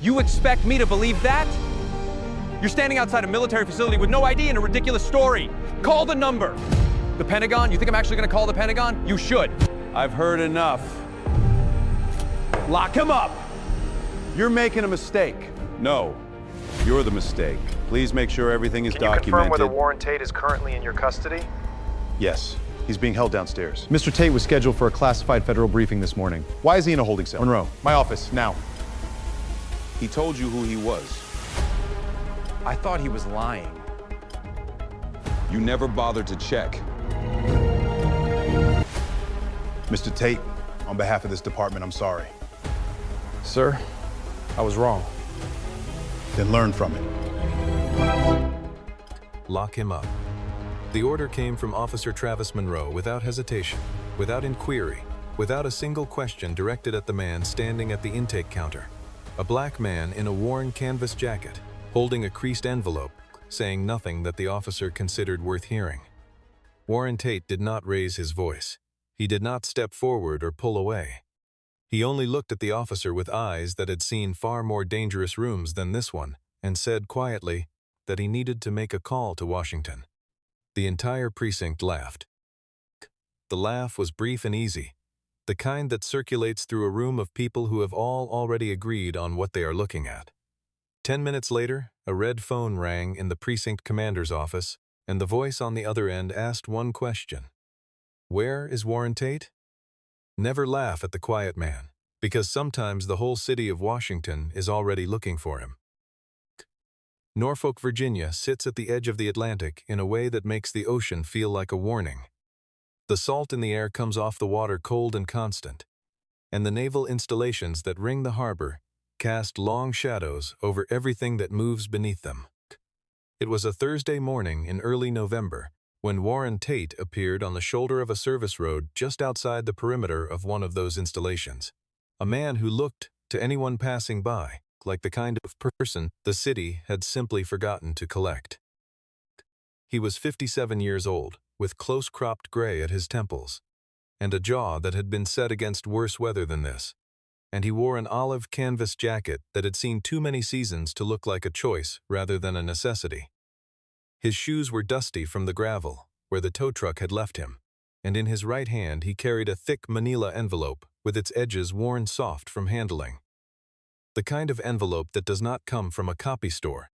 You expect me to believe that? You're standing outside a military facility with no ID and a ridiculous story. Call the number. The Pentagon? You think I'm actually gonna call the Pentagon? You should. I've heard enough. Lock him up! You're making a mistake. No, you're the mistake. Please make sure everything is documented. Can you confirm whether Warren Tate is currently in your custody? Yes, he's being held downstairs. Mr. Tate was scheduled for a classified federal briefing this morning. Why is he in a holding cell? Monroe, my office, now. He told you who he was. I thought he was lying. You never bothered to check. Mr. Tate, on behalf of this department, I'm sorry. Sir, I was wrong. Then learn from it. Lock him up. The order came from Officer Travis Monroe without hesitation, without inquiry, without a single question directed at the man standing at the intake counter. A black man in a worn canvas jacket, holding a creased envelope, saying nothing that the officer considered worth hearing. Warren Tate did not raise his voice. He did not step forward or pull away. He only looked at the officer with eyes that had seen far more dangerous rooms than this one, and said quietly that he needed to make a call to Washington. The entire precinct laughed. The laugh was brief and easy, the kind that circulates through a room of people who have all already agreed on what they are looking at. 10 minutes later, a red phone rang in the precinct commander's office, and the voice on the other end asked one question. Where is Warren Tate? Never laugh at the quiet man, because sometimes the whole city of Washington is already looking for him. Norfolk, Virginia sits at the edge of the Atlantic in a way that makes the ocean feel like a warning. The salt in the air comes off the water cold and constant, and the naval installations that ring the harbor cast long shadows over everything that moves beneath them. It was a Thursday morning in early November when Warren Tate appeared on the shoulder of a service road just outside the perimeter of one of those installations. A man who looked, to anyone passing by, like the kind of person the city had simply forgotten to collect. He was 57 years old, with close-cropped gray at his temples, and a jaw that had been set against worse weather than this. And he wore an olive canvas jacket that had seen too many seasons to look like a choice rather than a necessity. His shoes were dusty from the gravel, where the tow truck had left him, and in his right hand he carried a thick manila envelope with its edges worn soft from handling. The kind of envelope that does not come from a copy store.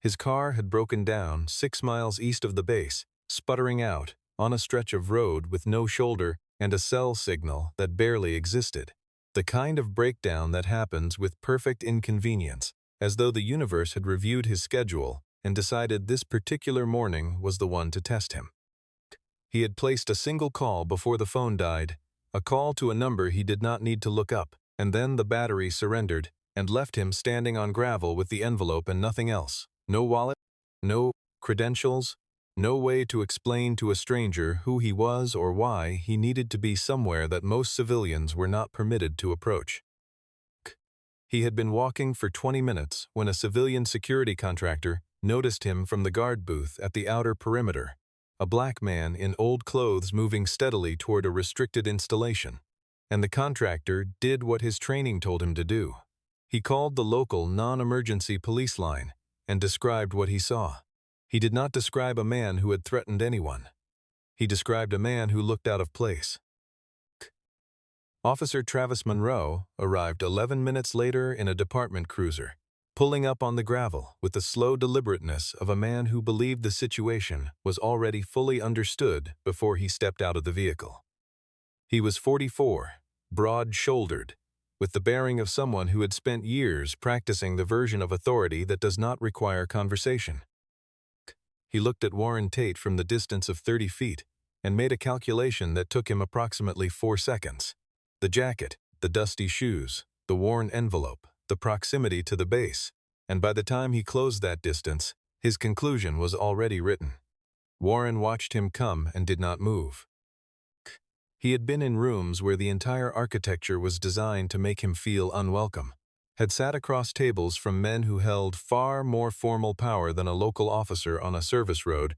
His car had broken down 6 miles east of the base, sputtering out on a stretch of road with no shoulder and a cell signal that barely existed. The kind of breakdown that happens with perfect inconvenience, as though the universe had reviewed his schedule and decided this particular morning was the one to test him. He had placed a single call before the phone died, a call to a number he did not need to look up, and then the battery surrendered and left him standing on gravel with the envelope and nothing else. No wallet, no credentials, no way to explain to a stranger who he was or why he needed to be somewhere that most civilians were not permitted to approach. He had been walking for 20 minutes when a civilian security contractor noticed him from the guard booth at the outer perimeter, a black man in old clothes moving steadily toward a restricted installation. And the contractor did what his training told him to do. He called the local non-emergency police line and described what he saw. He did not describe a man who had threatened anyone. He described a man who looked out of place. Officer Travis Monroe arrived 11 minutes later in a department cruiser, pulling up on the gravel with the slow deliberateness of a man who believed the situation was already fully understood before he stepped out of the vehicle. He was 44, broad-shouldered, with the bearing of someone who had spent years practicing the version of authority that does not require conversation. He looked at Warren Tate from the distance of 30 feet and made a calculation that took him approximately 4 seconds. The jacket, the dusty shoes, the worn envelope, the proximity to the base, and by the time he closed that distance, his conclusion was already written. Warren watched him come and did not move. He had been in rooms where the entire architecture was designed to make him feel unwelcome, had sat across tables from men who held far more formal power than a local officer on a service road,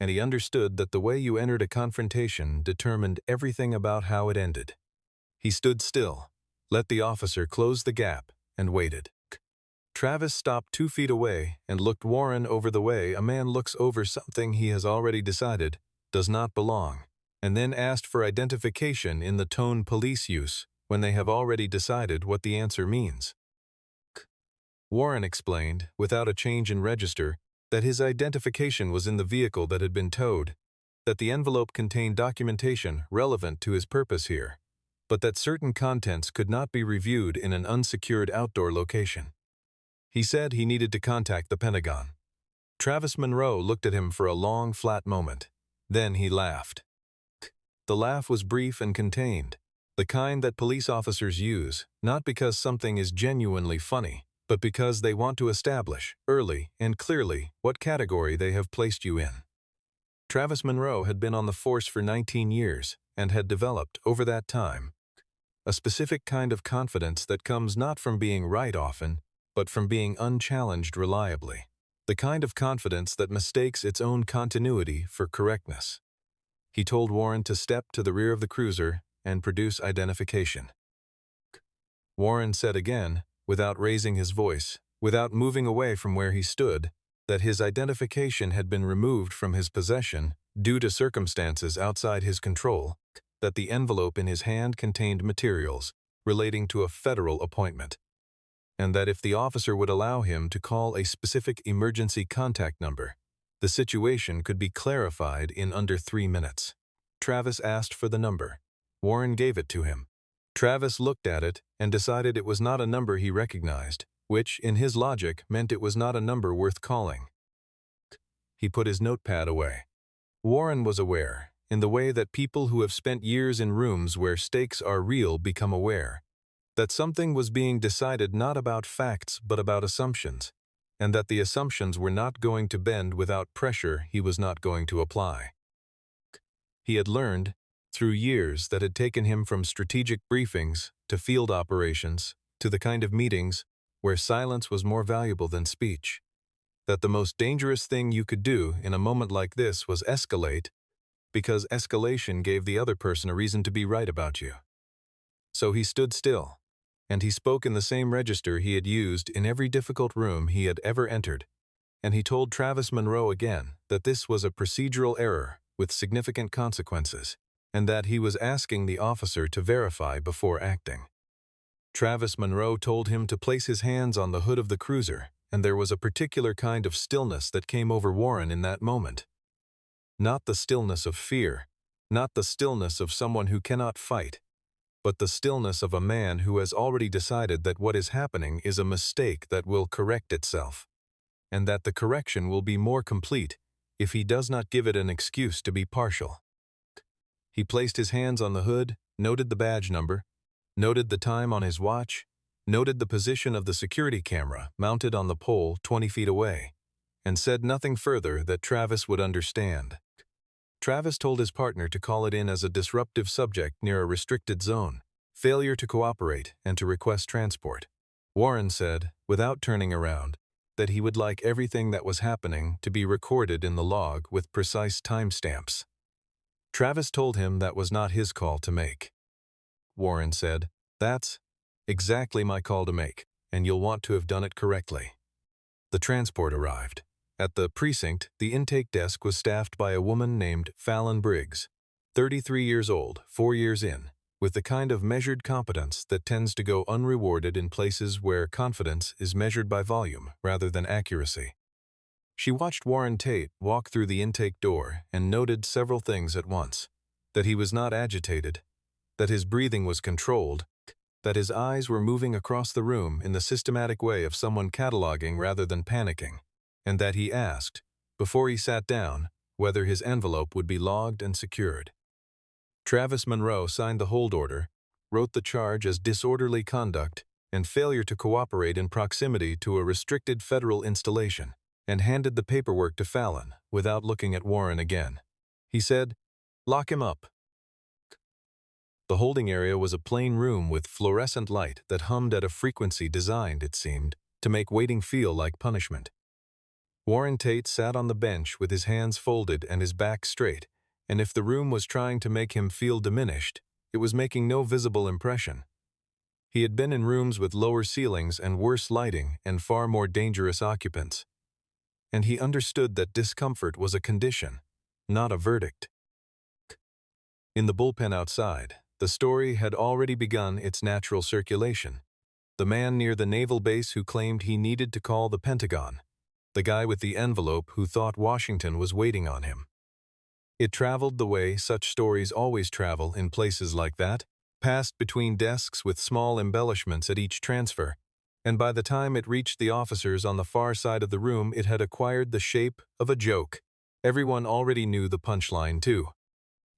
and he understood that the way you entered a confrontation determined everything about how it ended. He stood still, let the officer close the gap, and waited. Travis stopped 2 feet away and looked Warren over the way a man looks over something he has already decided does not belong, and then asked for identification in the tone police use when they have already decided what the answer means. Warren explained, without a change in register, that his identification was in the vehicle that had been towed, that the envelope contained documentation relevant to his purpose here, but that certain contents could not be reviewed in an unsecured outdoor location. He said he needed to contact the Pentagon. Travis Monroe looked at him for a long, flat moment. Then he laughed. The laugh was brief and contained, the kind that police officers use, not because something is genuinely funny, but because they want to establish, early and clearly, what category they have placed you in. Travis Monroe had been on the force for 19 years and had developed, over that time, a specific kind of confidence that comes not from being right often, but from being unchallenged reliably. The kind of confidence that mistakes its own continuity for correctness. He told Warren to step to the rear of the cruiser and produce identification. Warren said again, without raising his voice, without moving away from where he stood, that his identification had been removed from his possession due to circumstances outside his control, that the envelope in his hand contained materials relating to a federal appointment, and that if the officer would allow him to call a specific emergency contact number, the situation could be clarified in under 3 minutes. Travis asked for the number. Warren gave it to him. Travis looked at it and decided it was not a number he recognized, which, in his logic, meant it was not a number worth calling. He put his notepad away. Warren was aware, in the way that people who have spent years in rooms where stakes are real become aware, that something was being decided not about facts but about assumptions, and that the assumptions were not going to bend without pressure he was not going to apply. He had learned, through years that had taken him from strategic briefings to field operations to the kind of meetings where silence was more valuable than speech, that the most dangerous thing you could do in a moment like this was escalate, because escalation gave the other person a reason to be right about you. So he stood still, and he spoke in the same register he had used in every difficult room he had ever entered, and he told Travis Monroe again that this was a procedural error with significant consequences, and that he was asking the officer to verify before acting. Travis Monroe told him to place his hands on the hood of the cruiser, and there was a particular kind of stillness that came over Warren in that moment. Not the stillness of fear, not the stillness of someone who cannot fight, but the stillness of a man who has already decided that what is happening is a mistake that will correct itself, and that the correction will be more complete if he does not give it an excuse to be partial. He placed his hands on the hood, noted the badge number, noted the time on his watch, noted the position of the security camera mounted on the pole 20 feet away, and said nothing further that Travis would understand. Travis told his partner to call it in as a disruptive subject near a restricted zone, failure to cooperate, and to request transport. Warren said, without turning around, that he would like everything that was happening to be recorded in the log with precise timestamps. Travis told him that was not his call to make. Warren said, "That's exactly my call to make, and you'll want to have done it correctly." The transport arrived. At the precinct, the intake desk was staffed by a woman named Fallon Briggs, 33 years old, 4 years in, with the kind of measured competence that tends to go unrewarded in places where confidence is measured by volume rather than accuracy. She watched Warren Tate walk through the intake door and noted several things at once: that he was not agitated, that his breathing was controlled, that his eyes were moving across the room in the systematic way of someone cataloging rather than panicking, and that he asked, before he sat down, whether his envelope would be logged and secured. Travis Monroe signed the hold order, wrote the charge as disorderly conduct and failure to cooperate in proximity to a restricted federal installation, and handed the paperwork to Fallon without looking at Warren again. He said, "Lock him up." The holding area was a plain room with fluorescent light that hummed at a frequency designed, it seemed, to make waiting feel like punishment. Warren Tate sat on the bench with his hands folded and his back straight, and if the room was trying to make him feel diminished, it was making no visible impression. He had been in rooms with lower ceilings and worse lighting and far more dangerous occupants. And he understood that discomfort was a condition, not a verdict. In the bullpen outside, the story had already begun its natural circulation. The man near the naval base who claimed he needed to call the Pentagon. The guy with the envelope who thought Washington was waiting on him. It traveled the way such stories always travel in places like that, passed between desks with small embellishments at each transfer, and by the time it reached the officers on the far side of the room, it had acquired the shape of a joke. Everyone already knew the punchline, too.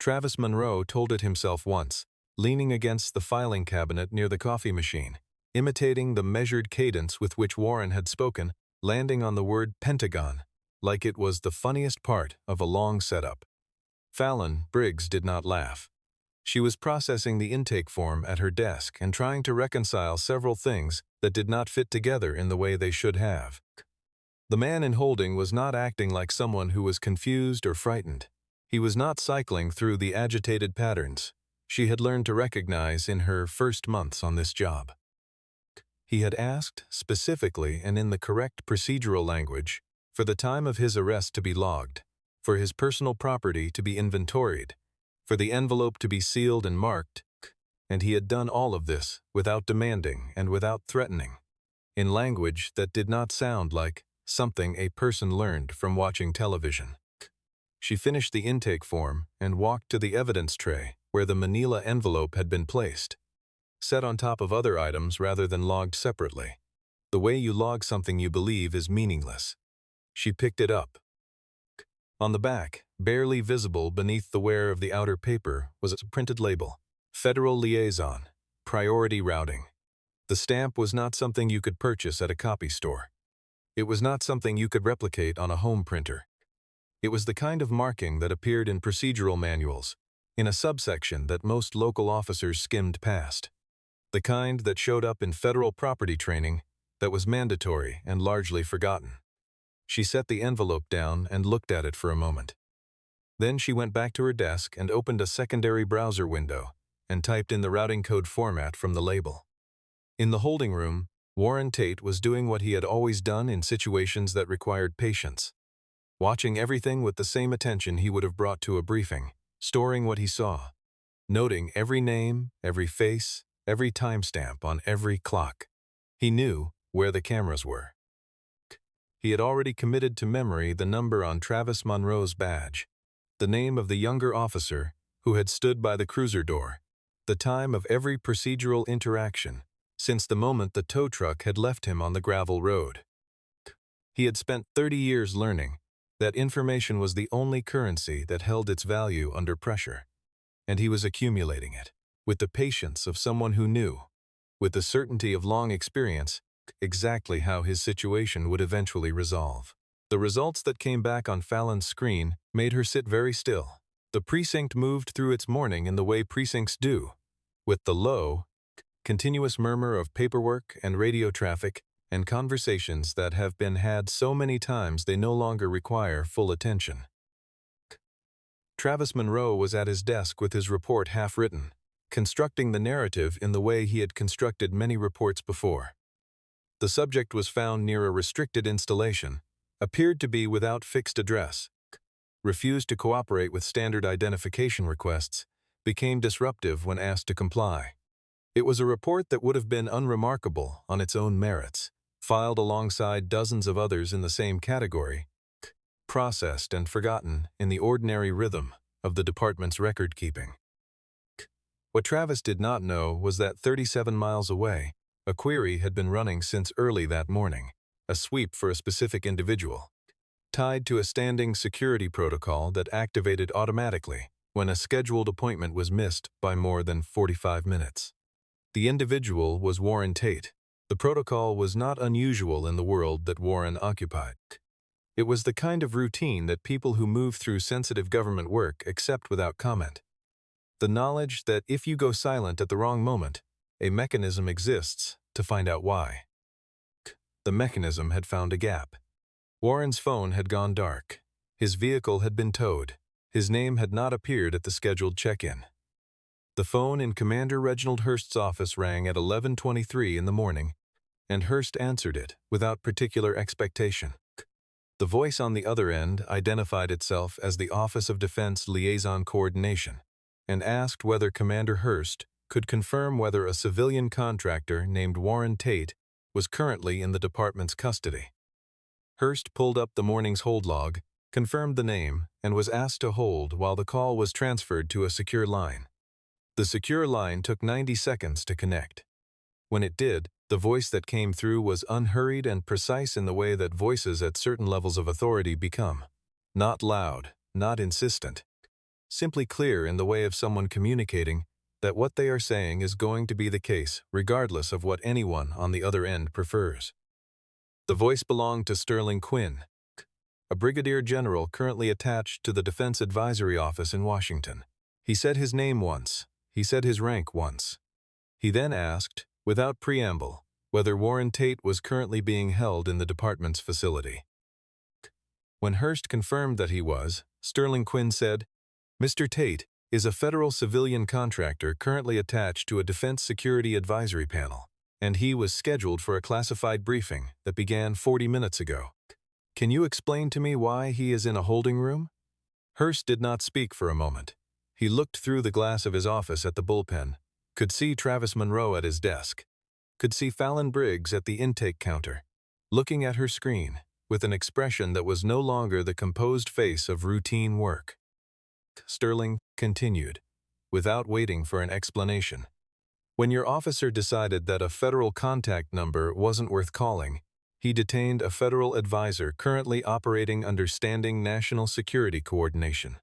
Travis Monroe told it himself once, leaning against the filing cabinet near the coffee machine, imitating the measured cadence with which Warren had spoken, landing on the word Pentagon, like it was the funniest part of a long setup. Fallon Briggs did not laugh. She was processing the intake form at her desk and trying to reconcile several things that did not fit together in the way they should have. The man in holding was not acting like someone who was confused or frightened. He was not cycling through the agitated patterns she had learned to recognize in her first months on this job. He had asked, specifically and in the correct procedural language, for the time of his arrest to be logged, for his personal property to be inventoried, for the envelope to be sealed and marked, and he had done all of this without demanding and without threatening, in language that did not sound like something a person learned from watching television. She finished the intake form and walked to the evidence tray where the manila envelope had been placed, set on top of other items rather than logged separately. The way you log something you believe is meaningless. She picked it up. On the back, barely visible beneath the wear of the outer paper, was a printed label, Federal Liaison, Priority Routing. The stamp was not something you could purchase at a copy store. It was not something you could replicate on a home printer. It was the kind of marking that appeared in procedural manuals, in a subsection that most local officers skimmed past. The kind that showed up in federal property training that was mandatory and largely forgotten. She set the envelope down and looked at it for a moment. Then she went back to her desk and opened a secondary browser window and typed in the routing code format from the label. In the holding room, Warren Tate was doing what he had always done in situations that required patience. Watching everything with the same attention he would have brought to a briefing, storing what he saw, noting every name, every face, every timestamp on every clock. He knew where the cameras were. He had already committed to memory the number on Travis Monroe's badge, the name of the younger officer who had stood by the cruiser door, the time of every procedural interaction since the moment the tow truck had left him on the gravel road. He had spent 30 years learning that information was the only currency that held its value under pressure, and he was accumulating it, with the patience of someone who knew, with the certainty of long experience, exactly how his situation would eventually resolve. The results that came back on Fallon's screen made her sit very still. The precinct moved through its morning in the way precincts do, with the low, continuous murmur of paperwork and radio traffic and conversations that have been had so many times they no longer require full attention. Travis Monroe was at his desk with his report half-written, constructing the narrative in the way he had constructed many reports before. The subject was found near a restricted installation, appeared to be without fixed address, refused to cooperate with standard identification requests, became disruptive when asked to comply. It was a report that would have been unremarkable on its own merits, filed alongside dozens of others in the same category, processed and forgotten in the ordinary rhythm of the department's record-keeping. What Travis did not know was that 37 miles away, a query had been running since early that morning, a sweep for a specific individual, tied to a standing security protocol that activated automatically when a scheduled appointment was missed by more than 45 minutes. The individual was Warren Tate. The protocol was not unusual in the world that Warren occupied. It was the kind of routine that people who move through sensitive government work accept without comment. The knowledge that if you go silent at the wrong moment, a mechanism exists to find out why. The mechanism had found a gap. Warren's phone had gone dark. His vehicle had been towed. His name had not appeared at the scheduled check-in. The phone in Commander Reginald Hurst's office rang at 11:23 in the morning, and Hurst answered it without particular expectation. The voice on the other end identified itself as the Office of Defense Liaison Coordination and asked whether Commander Hurst could confirm whether a civilian contractor named Warren Tate was currently in the department's custody. Hurst pulled up the morning's hold log, confirmed the name, and was asked to hold while the call was transferred to a secure line. The secure line took 90 seconds to connect. When it did, the voice that came through was unhurried and precise in the way that voices at certain levels of authority become. Not loud, not insistent. Simply clear in the way of someone communicating that what they are saying is going to be the case regardless of what anyone on the other end prefers. The voice belonged to Sterling Quinn, a brigadier general currently attached to the Defense Advisory Office in Washington. He said his name once. He said his rank once. He then asked, without preamble, whether Warren Tate was currently being held in the department's facility. When Hurst confirmed that he was, Sterling Quinn said, "Mr. Tate is a federal civilian contractor currently attached to a defense security advisory panel, and he was scheduled for a classified briefing that began 40 minutes ago. Can you explain to me why he is in a holding room?" Hurst did not speak for a moment. He looked through the glass of his office at the bullpen, could see Travis Monroe at his desk, could see Fallon Briggs at the intake counter, looking at her screen with an expression that was no longer the composed face of routine work. Sterling continued, without waiting for an explanation. When your officer decided that a federal contact number wasn't worth calling, he detained a federal advisor currently operating under standing national security coordination.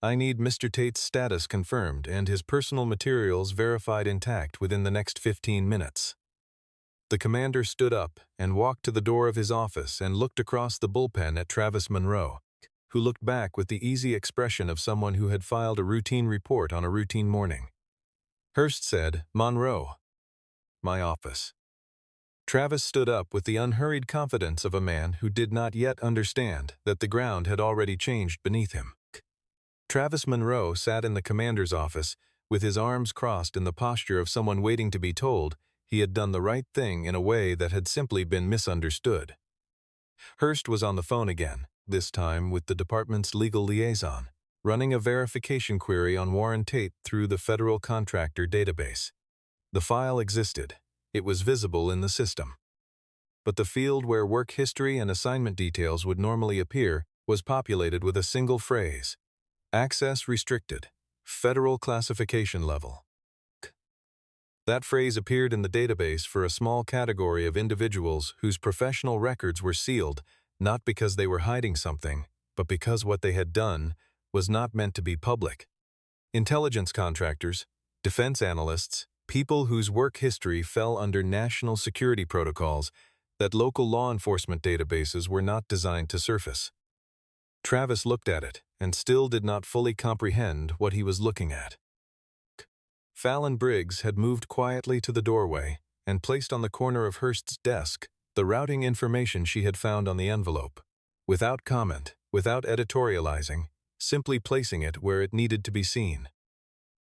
I need Mr. Tate's status confirmed and his personal materials verified intact within the next 15 minutes. The commander stood up and walked to the door of his office and looked across the bullpen at Travis Monroe, who looked back with the easy expression of someone who had filed a routine report on a routine morning. Hurst said, "Monroe." "My office." Travis stood up with the unhurried confidence of a man who did not yet understand that the ground had already changed beneath him. Travis Monroe sat in the commander's office with his arms crossed in the posture of someone waiting to be told he had done the right thing in a way that had simply been misunderstood. Hurst was on the phone again, this time with the department's legal liaison, running a verification query on Warren Tate through the federal contractor database. The file existed. It was visible in the system. But the field where work history and assignment details would normally appear was populated with a single phrase: access restricted, federal classification level. That phrase appeared in the database for a small category of individuals whose professional records were sealed, not because they were hiding something, but because what they had done was not meant to be public. Intelligence contractors, defense analysts, people whose work history fell under national security protocols that local law enforcement databases were not designed to surface. Travis looked at it and still did not fully comprehend what he was looking at. Fallon Briggs had moved quietly to the doorway and placed on the corner of Hurst's desk the routing information she had found on the envelope, without comment, without editorializing, simply placing it where it needed to be seen.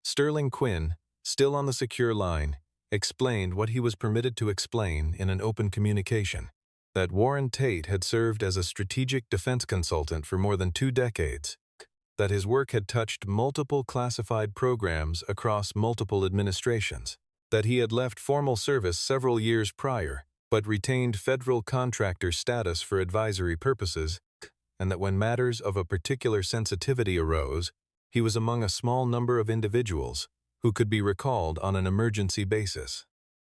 Sterling Quinn, still on the secure line, explained what he was permitted to explain in an open communication: that Warren Tate had served as a strategic defense consultant for more than 2 decades, that his work had touched multiple classified programs across multiple administrations, that he had left formal service several years prior, but retained federal contractor status for advisory purposes, and that when matters of a particular sensitivity arose, he was among a small number of individuals who could be recalled on an emergency basis.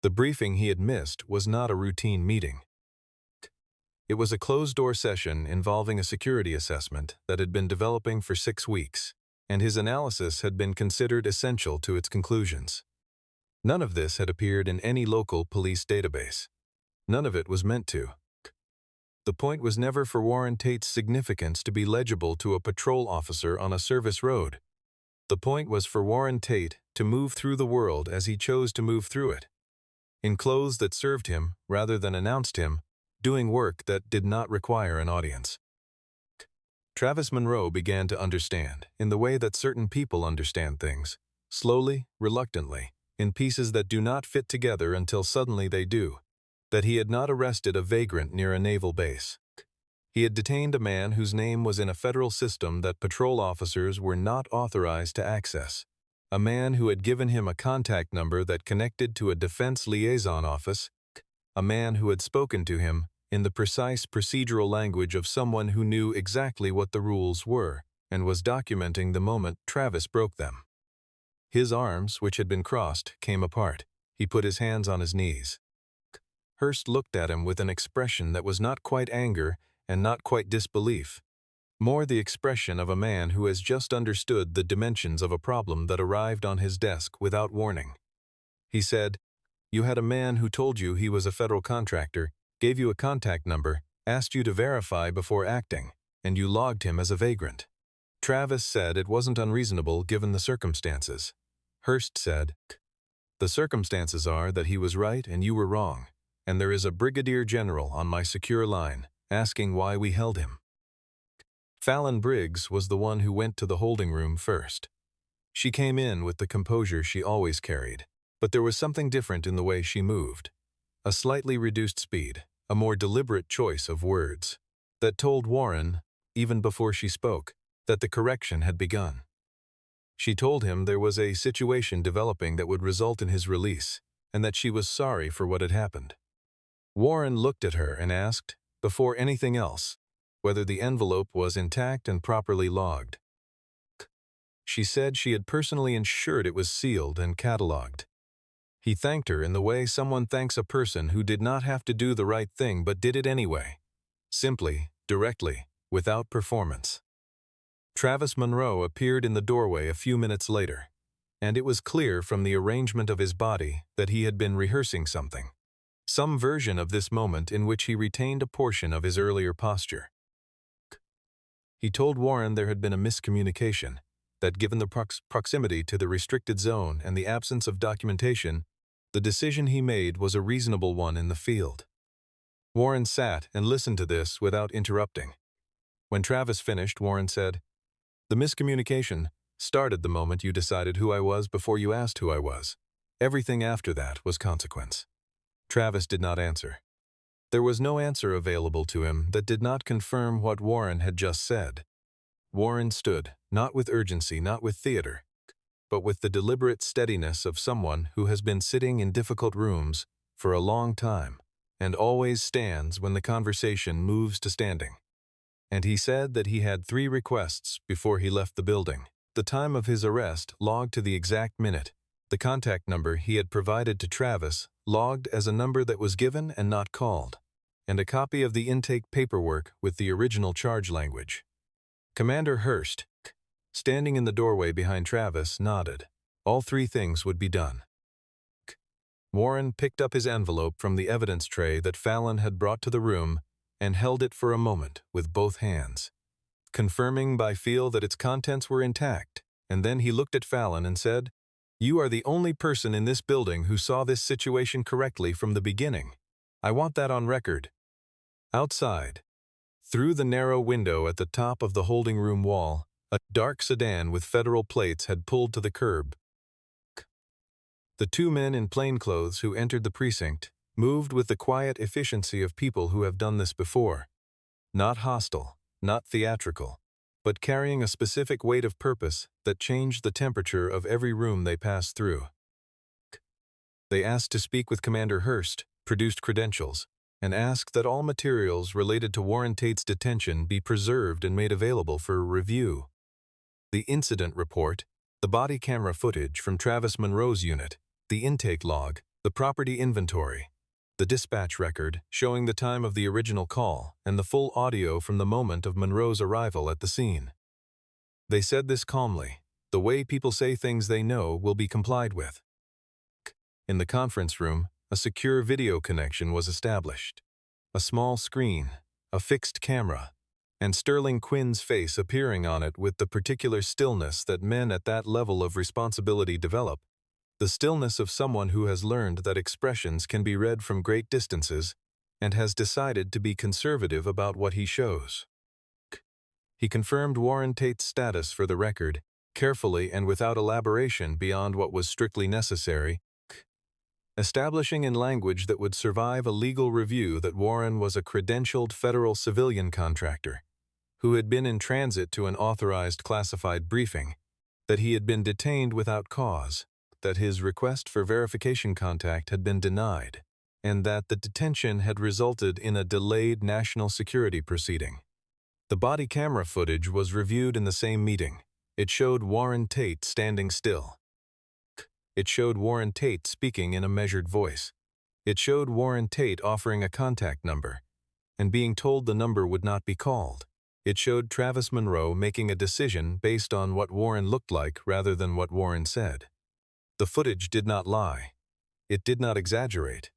The briefing he had missed was not a routine meeting. It was a closed-door session involving a security assessment that had been developing for 6 weeks, and his analysis had been considered essential to its conclusions. None of this had appeared in any local police database. None of it was meant to. The point was never for Warren Tate's significance to be legible to a patrol officer on a service road. The point was for Warren Tate to move through the world as he chose to move through it, in clothes that served him rather than announced him, doing work that did not require an audience. Travis Monroe began to understand, in the way that certain people understand things, slowly, reluctantly, in pieces that do not fit together until suddenly they do, that he had not arrested a vagrant near a naval base. He had detained a man whose name was in a federal system that patrol officers were not authorized to access, a man who had given him a contact number that connected to a defense liaison office, a man who had spoken to him in the precise procedural language of someone who knew exactly what the rules were and was documenting the moment Travis broke them. His arms, which had been crossed, came apart. He put his hands on his knees. Hurst looked at him with an expression that was not quite anger and not quite disbelief, more the expression of a man who has just understood the dimensions of a problem that arrived on his desk without warning. He said, "You had a man who told you he was a federal contractor, gave you a contact number, asked you to verify before acting, and you logged him as a vagrant." Travis said it wasn't unreasonable given the circumstances. Hurst said, "The circumstances are that he was right and you were wrong, and there is a brigadier general on my secure line asking why we held him." Fallon Briggs was the one who went to the holding room first. She came in with the composure she always carried, but there was something different in the way she moved. A slightly reduced speed, a more deliberate choice of words, that told Warren, even before she spoke, that the correction had begun. She told him there was a situation developing that would result in his release, and that she was sorry for what had happened. Warren looked at her and asked, before anything else, whether the envelope was intact and properly logged. She said she had personally ensured it was sealed and catalogued. He thanked her in the way someone thanks a person who did not have to do the right thing but did it anyway. Simply, directly, without performance. Travis Monroe appeared in the doorway a few minutes later, and it was clear from the arrangement of his body that he had been rehearsing something. Some version of this moment in which he retained a portion of his earlier posture. He told Warren there had been a miscommunication, that given the proximity to the restricted zone and the absence of documentation, the decision he made was a reasonable one in the field. Warren sat and listened to this without interrupting. When Travis finished, Warren said, "The miscommunication started the moment you decided who I was before you asked who I was. Everything after that was consequence." Travis did not answer. There was no answer available to him that did not confirm what Warren had just said. Warren stood, not with urgency, not with theater, but with the deliberate steadiness of someone who has been sitting in difficult rooms for a long time and always stands when the conversation moves to standing. And he said that he had 3 requests before he left the building. The time of his arrest logged to the exact minute. The contact number he had provided to Travis logged as a number that was given and not called, and a copy of the intake paperwork with the original charge language. Commander Hurst, standing in the doorway behind Travis, nodded. All 3 things would be done. Warren picked up his envelope from the evidence tray that Fallon had brought to the room and held it for a moment with both hands, confirming by feel that its contents were intact, and then he looked at Fallon and said, "You are the only person in this building who saw this situation correctly from the beginning. I want that on record." Outside, through the narrow window at the top of the holding room wall, a dark sedan with federal plates had pulled to the curb. The 2 men in plainclothes who entered the precinct moved with the quiet efficiency of people who have done this before. Not hostile, not theatrical, but carrying a specific weight of purpose that changed the temperature of every room they passed through. They asked to speak with Commander Hurst, produced credentials, and asked that all materials related to Warren Tate's detention be preserved and made available for review. The incident report, the body camera footage from Travis Monroe's unit, the intake log, the property inventory, the dispatch record showing the time of the original call, and the full audio from the moment of Monroe's arrival at the scene. They said this calmly. The way people say things they know will be complied with. In the conference room, a secure video connection was established. A small screen, a fixed camera, and Sterling Quinn's face appearing on it with the particular stillness that men at that level of responsibility develop, the stillness of someone who has learned that expressions can be read from great distances and has decided to be conservative about what he shows. He confirmed Warren Tate's status for the record, carefully and without elaboration beyond what was strictly necessary, establishing in language that would survive a legal review that Warren was a credentialed federal civilian contractor who had been in transit to an authorized classified briefing, that he had been detained without cause, that his request for verification contact had been denied, and that the detention had resulted in a delayed national security proceeding. The body camera footage was reviewed in the same meeting. It showed Warren Tate standing still. It showed Warren Tate speaking in a measured voice. It showed Warren Tate offering a contact number and being told the number would not be called. It showed Travis Monroe making a decision based on what Warren looked like rather than what Warren said. The footage did not lie. It did not exaggerate.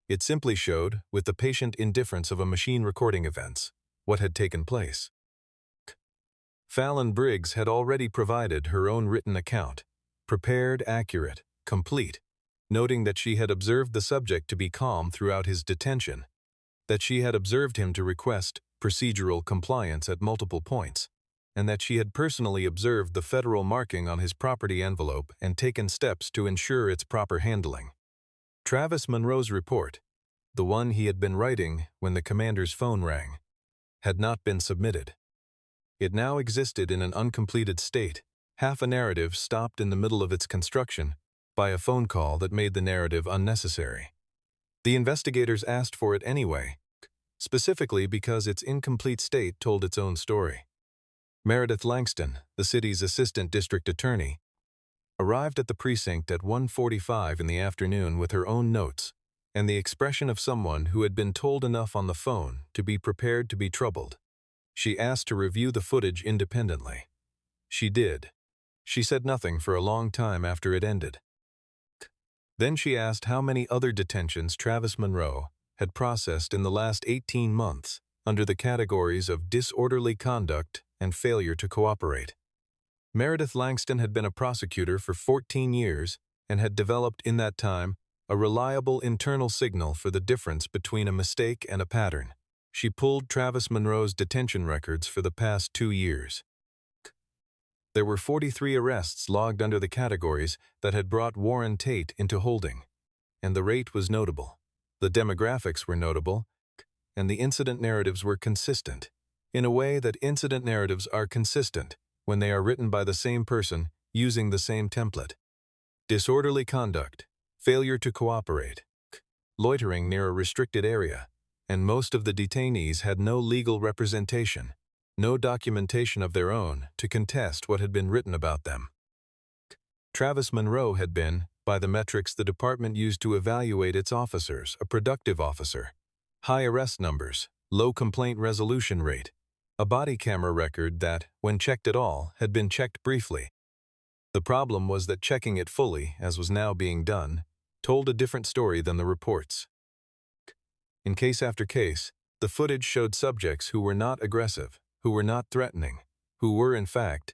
It simply showed, with the patient indifference of a machine recording events, what had taken place. Fallon Briggs had already provided her own written account, prepared, accurate, complete, noting that she had observed the subject to be calm throughout his detention, that she had observed him to request procedural compliance at multiple points, and that she had personally observed the federal marking on his property envelope and taken steps to ensure its proper handling. Travis Monroe's report, the one he had been writing when the commander's phone rang, had not been submitted. It now existed in an uncompleted state, half a narrative stopped in the middle of its construction by a phone call that made the narrative unnecessary. The investigators asked for it anyway, specifically because its incomplete state told its own story. Meredith Langston, the city's assistant district attorney, arrived at the precinct at 1:45 in the afternoon with her own notes and the expression of someone who had been told enough on the phone to be prepared to be troubled. She asked to review the footage independently. She did. She said nothing for a long time after it ended. Then she asked how many other detentions Travis Monroe had processed in the last 18 months under the categories of disorderly conduct and failure to cooperate. Meredith Langston had been a prosecutor for 14 years and had developed in that time a reliable internal signal for the difference between a mistake and a pattern. She pulled Travis Monroe's detention records for the past 2 years. There were 43 arrests logged under the categories that had brought Warren Tate into holding, and the rate was notable. The demographics were notable, and the incident narratives were consistent, in a way that incident narratives are consistent when they are written by the same person using the same template. Disorderly conduct, failure to cooperate, loitering near a restricted area, and most of the detainees had no legal representation, no documentation of their own to contest what had been written about them. Travis Monroe had been, by the metrics the department used to evaluate its officers, a productive officer. High arrest numbers, low complaint resolution rate, a body camera record that, when checked at all, had been checked briefly. The problem was that checking it fully, as was now being done, told a different story than the reports. In case after case, the footage showed subjects who were not aggressive, who were not threatening, who were, in fact,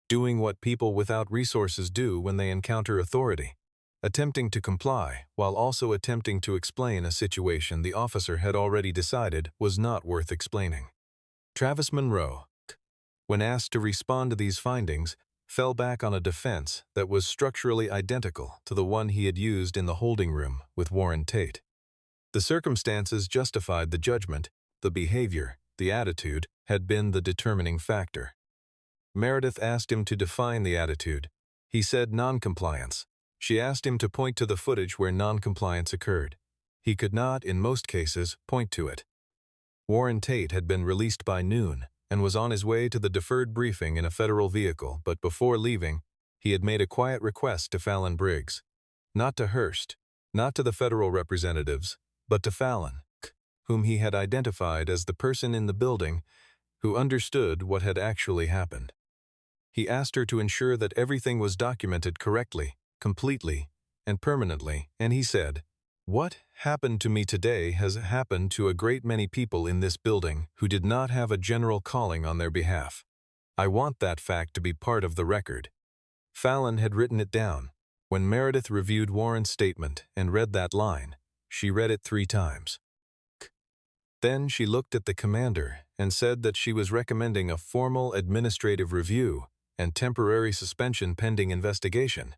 doing what people without resources do when they encounter authority, attempting to comply while also attempting to explain a situation the officer had already decided was not worth explaining. Travis Monroe, when asked to respond to these findings, fell back on a defense that was structurally identical to the one he had used in the holding room with Warren Tate. The circumstances justified the judgment, the behavior, the attitude had been the determining factor. Meredith asked him to define the attitude. He said noncompliance. She asked him to point to the footage where noncompliance occurred. He could not, in most cases, point to it. Warren Tate had been released by noon and was on his way to the deferred briefing in a federal vehicle, but before leaving, he had made a quiet request to Fallon Briggs. Not to Hearst, not to the federal representatives, but to Fallon, whom he had identified as the person in the building who understood what had actually happened. He asked her to ensure that everything was documented correctly, completely, and permanently, and he said, "What happened to me today has happened to a great many people in this building who did not have a general calling on their behalf. I want that fact to be part of the record." Fallon had written it down. When Meredith reviewed Warren's statement and read that line, she read it 3 times. Then she looked at the commander and said that she was recommending a formal administrative review and temporary suspension pending investigation,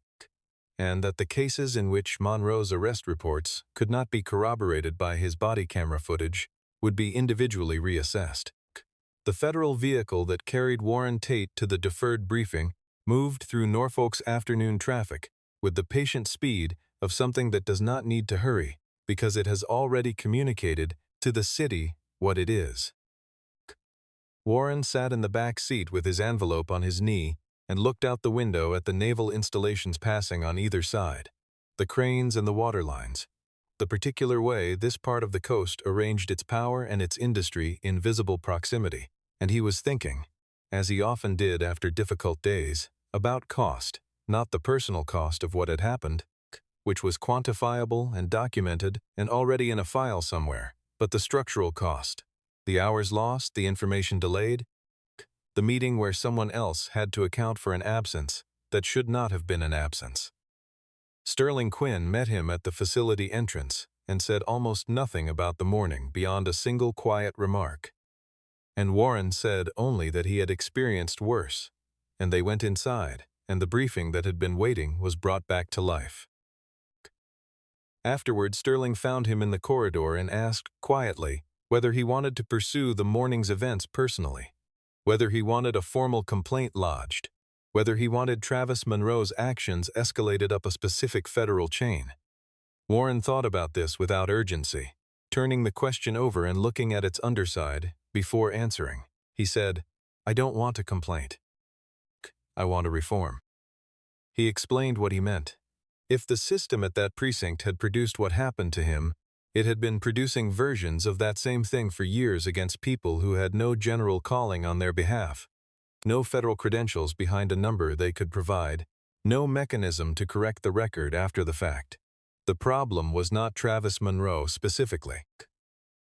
and that the cases in which Monroe's arrest reports could not be corroborated by his body camera footage would be individually reassessed. The federal vehicle that carried Warren Tate to the deferred briefing moved through Norfolk's afternoon traffic with the patient speed of something that does not need to hurry because it has already communicated to the city what it is. Warren sat in the back seat with his envelope on his knee and looked out the window at the naval installations passing on either side, the cranes and the water lines, the particular way this part of the coast arranged its power and its industry in visible proximity, and he was thinking, as he often did after difficult days, about cost, not the personal cost of what had happened, which was quantifiable and documented and already in a file somewhere, but the structural cost, the hours lost, the information delayed, the meeting where someone else had to account for an absence that should not have been an absence. Sterling Quinn met him at the facility entrance and said almost nothing about the morning beyond a single quiet remark. And Warren said only that he had experienced worse, and they went inside, and the briefing that had been waiting was brought back to life. Afterward, Sterling found him in the corridor and asked quietly whether he wanted to pursue the morning's events personally, whether he wanted a formal complaint lodged, whether he wanted Travis Monroe's actions escalated up a specific federal chain. Warren thought about this without urgency, turning the question over and looking at its underside before answering. He said, "I don't want a complaint. I want a reform." He explained what he meant. If the system at that precinct had produced what happened to him, it had been producing versions of that same thing for years against people who had no general calling on their behalf, no federal credentials behind a number they could provide, no mechanism to correct the record after the fact. The problem was not Travis Monroe specifically.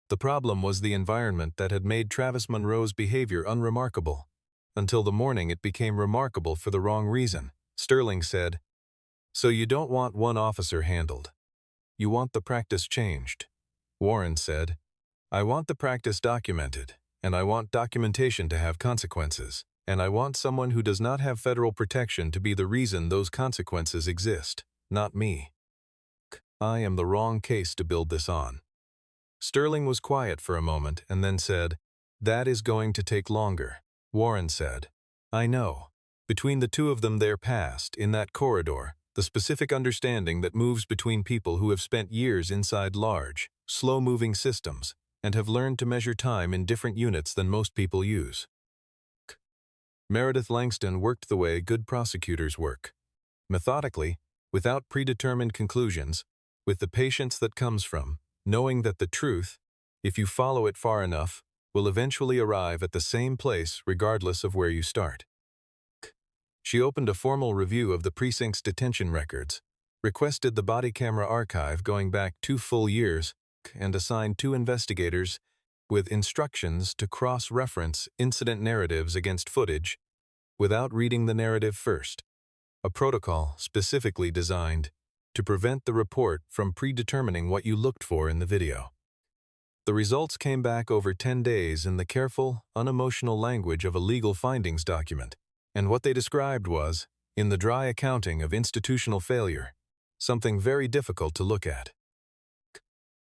The problem was the environment that had made Travis Monroe's behavior unremarkable. Until the morning it became remarkable for the wrong reason. Sterling said, "So you don't want one officer handled. You want the practice changed." Warren said, "I want the practice documented, and I want documentation to have consequences, and I want someone who does not have federal protection to be the reason those consequences exist, not me. I am the wrong case to build this on." Sterling was quiet for a moment and then said, "That is going to take longer." Warren said, "I know." Between the two of them there passed, in that corridor, the specific understanding that moves between people who have spent years inside large, slow-moving systems and have learned to measure time in different units than most people use. Meredith Langston worked the way good prosecutors work. Methodically, without predetermined conclusions, with the patience that comes from knowing that the truth, if you follow it far enough, will eventually arrive at the same place regardless of where you start. She opened a formal review of the precinct's detention records, requested the body camera archive going back 2 full years, and assigned 2 investigators with instructions to cross-reference incident narratives against footage without reading the narrative first, a protocol specifically designed to prevent the report from predetermining what you looked for in the video. The results came back over 10 days in the careful, unemotional language of a legal findings document, and what they described was, in the dry accounting of institutional failure, something very difficult to look at.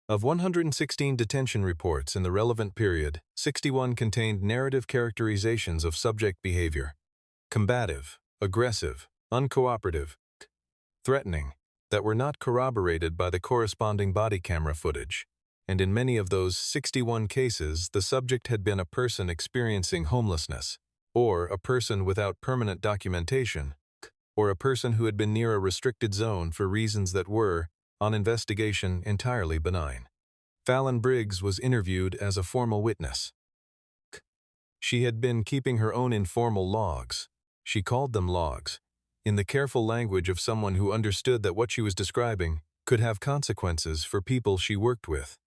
Of 116 detention reports in the relevant period, 61 contained narrative characterizations of subject behavior: combative, aggressive, uncooperative, threatening, that were not corroborated by the corresponding body camera footage. And in many of those 61 cases, the subject had been a person experiencing homelessness, or a person without permanent documentation, or a person who had been near a restricted zone for reasons that were, on investigation, entirely benign. Fallon Briggs was interviewed as a formal witness. She had been keeping her own informal logs. She called them logs, in the careful language of someone who understood that what she was describing could have consequences for people she worked with.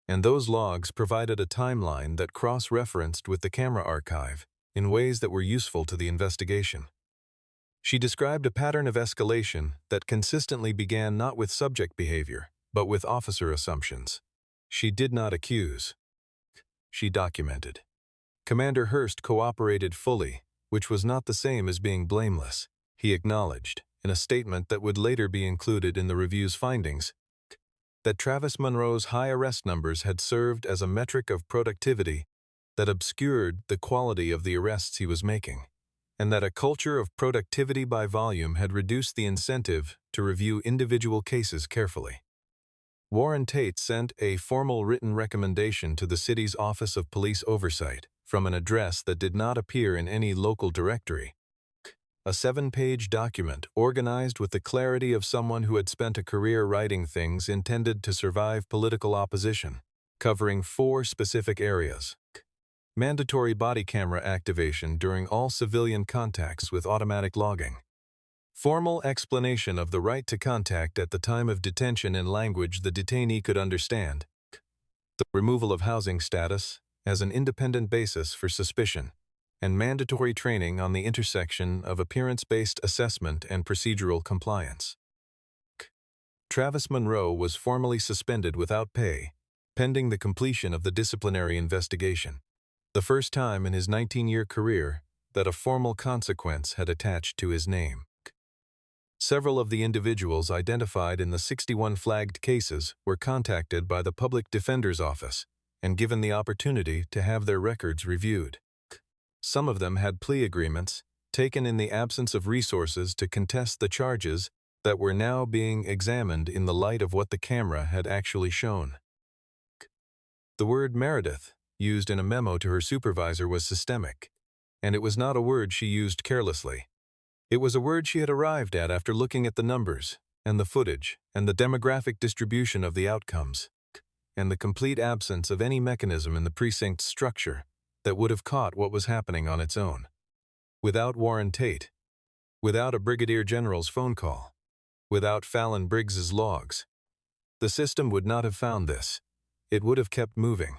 And those logs provided a timeline that cross-referenced with the camera archive in ways that were useful to the investigation. She described a pattern of escalation that consistently began not with subject behavior, but with officer assumptions. She did not accuse. She documented. Commander Hurst cooperated fully, which was not the same as being blameless. He acknowledged, in a statement that would later be included in the review's findings, that Travis Monroe's high arrest numbers had served as a metric of productivity that obscured the quality of the arrests he was making, and that a culture of productivity by volume had reduced the incentive to review individual cases carefully. Warren Tate sent a formal written recommendation to the city's Office of Police Oversight from an address that did not appear in any local directory. A 7-page document organized with the clarity of someone who had spent a career writing things intended to survive political opposition, covering 4 specific areas. Mandatory body camera activation during all civilian contacts with automatic logging. Formal explanation of the right to contact at the time of detention in language the detainee could understand. The removal of housing status as an independent basis for suspicion, and mandatory training on the intersection of appearance-based assessment and procedural compliance. Travis Monroe was formally suspended without pay, pending the completion of the disciplinary investigation, the first time in his 19-year career that a formal consequence had attached to his name. Several of the individuals identified in the 61 flagged cases were contacted by the Public Defender's Office and given the opportunity to have their records reviewed. Some of them had plea agreements, taken in the absence of resources to contest the charges that were now being examined in the light of what the camera had actually shown. The word Meredith, used in a memo to her supervisor, was systemic, and it was not a word she used carelessly. It was a word she had arrived at after looking at the numbers, and the footage, and the demographic distribution of the outcomes, and the complete absence of any mechanism in the precinct's structure that would have caught what was happening on its own. Without Warren Tate, without a brigadier general's phone call, without Fallon Briggs's logs, the system would not have found this. It would have kept moving.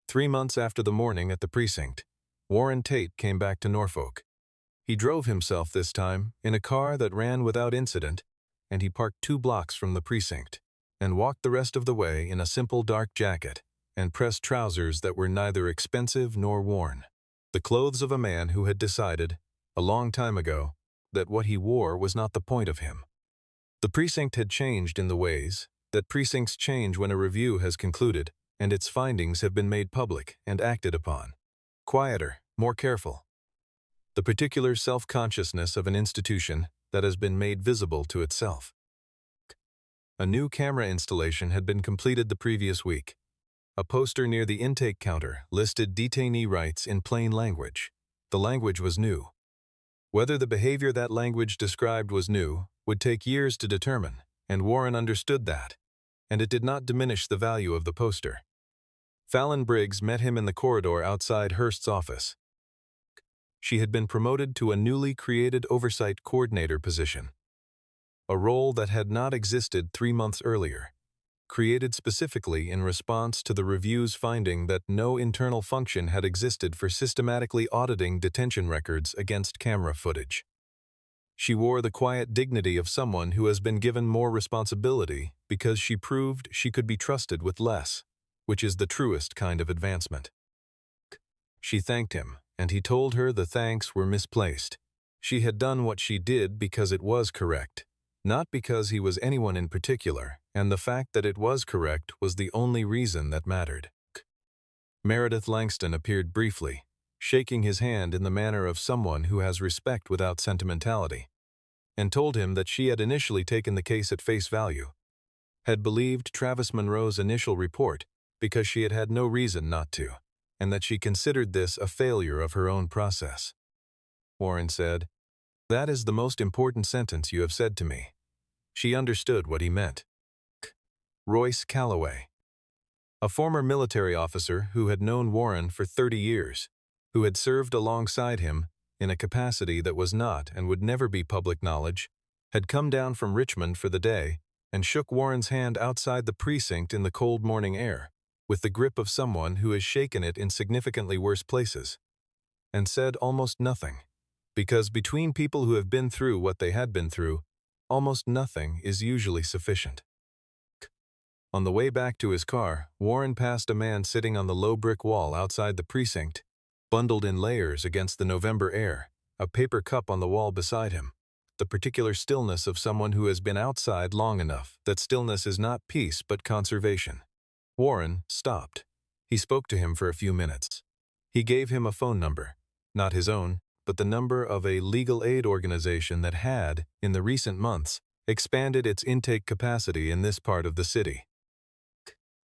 3 months after the morning at the precinct, Warren Tate came back to Norfolk. He drove himself this time in a car that ran without incident, and he parked 2 blocks from the precinct and walked the rest of the way in a simple dark jacket and pressed trousers that were neither expensive nor worn, the clothes of a man who had decided, a long time ago, that what he wore was not the point of him. The precinct had changed in the ways that precincts change when a review has concluded and its findings have been made public and acted upon. Quieter, more careful. The particular self-consciousness of an institution that has been made visible to itself. A new camera installation had been completed the previous week. A poster near the intake counter listed detainee rights in plain language. The language was new. Whether the behavior that language described was new would take years to determine, and Warren understood that, and it did not diminish the value of the poster. Fallon Briggs met him in the corridor outside Hearst's office. She had been promoted to a newly created oversight coordinator position, a role that had not existed 3 months earlier, created specifically in response to the review's finding that no internal function had existed for systematically auditing detention records against camera footage. She wore the quiet dignity of someone who has been given more responsibility because she proved she could be trusted with less, which is the truest kind of advancement. She thanked him, and he told her the thanks were misplaced. She had done what she did because it was correct, not because he was anyone in particular, and the fact that it was correct was the only reason that mattered. Meredith Langston appeared briefly, shaking his hand in the manner of someone who has respect without sentimentality, and told him that she had initially taken the case at face value, had believed Travis Monroe's initial report because she had had no reason not to, and that she considered this a failure of her own process. Warren said, "That is the most important sentence you have said to me." She understood what he meant. Royce Calloway, a former military officer who had known Warren for 30 years, who had served alongside him in a capacity that was not and would never be public knowledge, had come down from Richmond for the day and shook Warren's hand outside the precinct in the cold morning air, with the grip of someone who has shaken it in significantly worse places, and said almost nothing, because between people who have been through what they had been through, almost nothing is usually sufficient. On the way back to his car, Warren passed a man sitting on the low brick wall outside the precinct bundled in layers against the November air, a paper cup on the wall beside him. The particular stillness of someone who has been outside long enough that stillness is not peace but conservation. Warren stopped. He spoke to him for a few minutes. He gave him a phone number, not his own, but the number of a legal aid organization that had, in the recent months, expanded its intake capacity in this part of the city.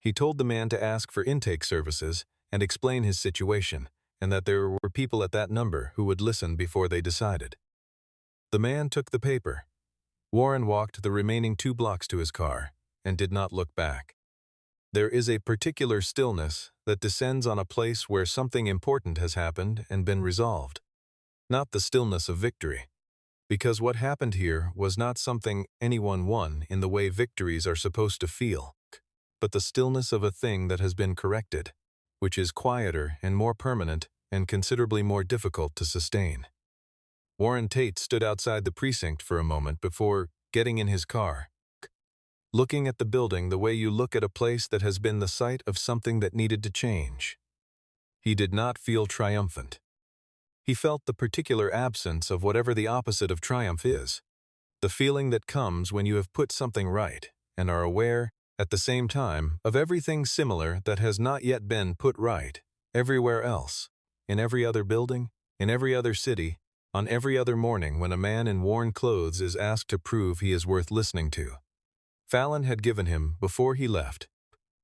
He told the man to ask for intake services and explain his situation, and that there were people at that number who would listen before they decided. The man took the paper. Warren walked the remaining 2 blocks to his car and did not look back. There is a particular stillness that descends on a place where something important has happened and been resolved. Not the stillness of victory, because what happened here was not something anyone won in the way victories are supposed to feel, but the stillness of a thing that has been corrected, which is quieter and more permanent and considerably more difficult to sustain. Warren Tate stood outside the precinct for a moment before getting in his car, looking at the building the way you look at a place that has been the site of something that needed to change. He did not feel triumphant. He felt the particular absence of whatever the opposite of triumph is, the feeling that comes when you have put something right and are aware, at the same time, of everything similar that has not yet been put right, everywhere else, in every other building, in every other city, on every other morning when a man in worn clothes is asked to prove he is worth listening to. Fallon had given him, before he left,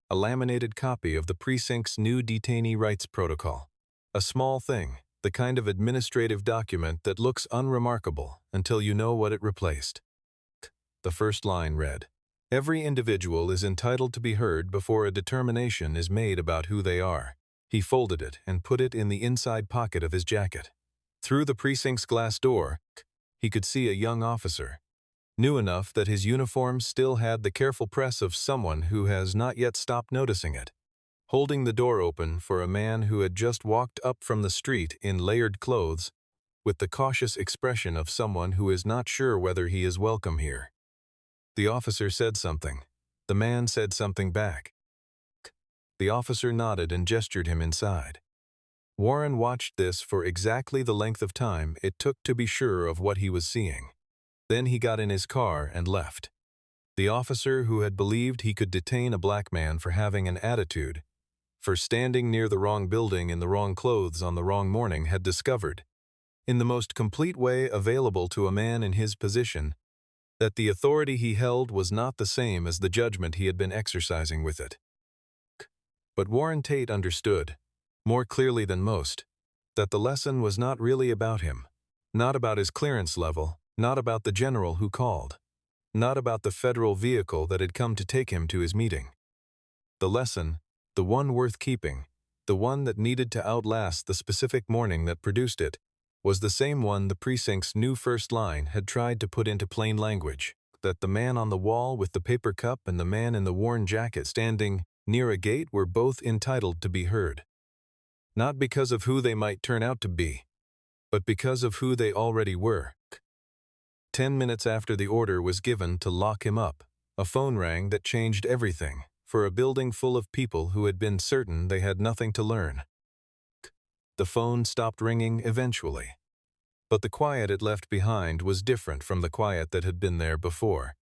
a laminated copy of the precinct's new detainee rights protocol, a small thing, the kind of administrative document that looks unremarkable until you know what it replaced. The first line read, "Every individual is entitled to be heard before a determination is made about who they are." He folded it and put it in the inside pocket of his jacket. Through the precinct's glass door, he could see a young officer, new enough that his uniform still had the careful press of someone who has not yet stopped noticing it, holding the door open for a man who had just walked up from the street in layered clothes, with the cautious expression of someone who is not sure whether he is welcome here. The officer said something. The man said something back. The officer nodded and gestured him inside. Warren watched this for exactly the length of time it took to be sure of what he was seeing. Then he got in his car and left. The officer who had believed he could detain a black man for having an attitude, for standing near the wrong building in the wrong clothes on the wrong morning, had discovered, in the most complete way available to a man in his position, that the authority he held was not the same as the judgment he had been exercising with it. But Warren Tate understood, more clearly than most, that the lesson was not really about him, not about his clearance level, not about the general who called, not about the federal vehicle that had come to take him to his meeting. The lesson, the one worth keeping, the one that needed to outlast the specific morning that produced it, was the same one the precinct's new first line had tried to put into plain language, that the man on the wall with the paper cup and the man in the worn jacket standing near a gate were both entitled to be heard. Not because of who they might turn out to be, but because of who they already were. 10 minutes after the order was given to lock him up, a phone rang that changed everything for a building full of people who had been certain they had nothing to learn. The phone stopped ringing eventually, but the quiet it left behind was different from the quiet that had been there before.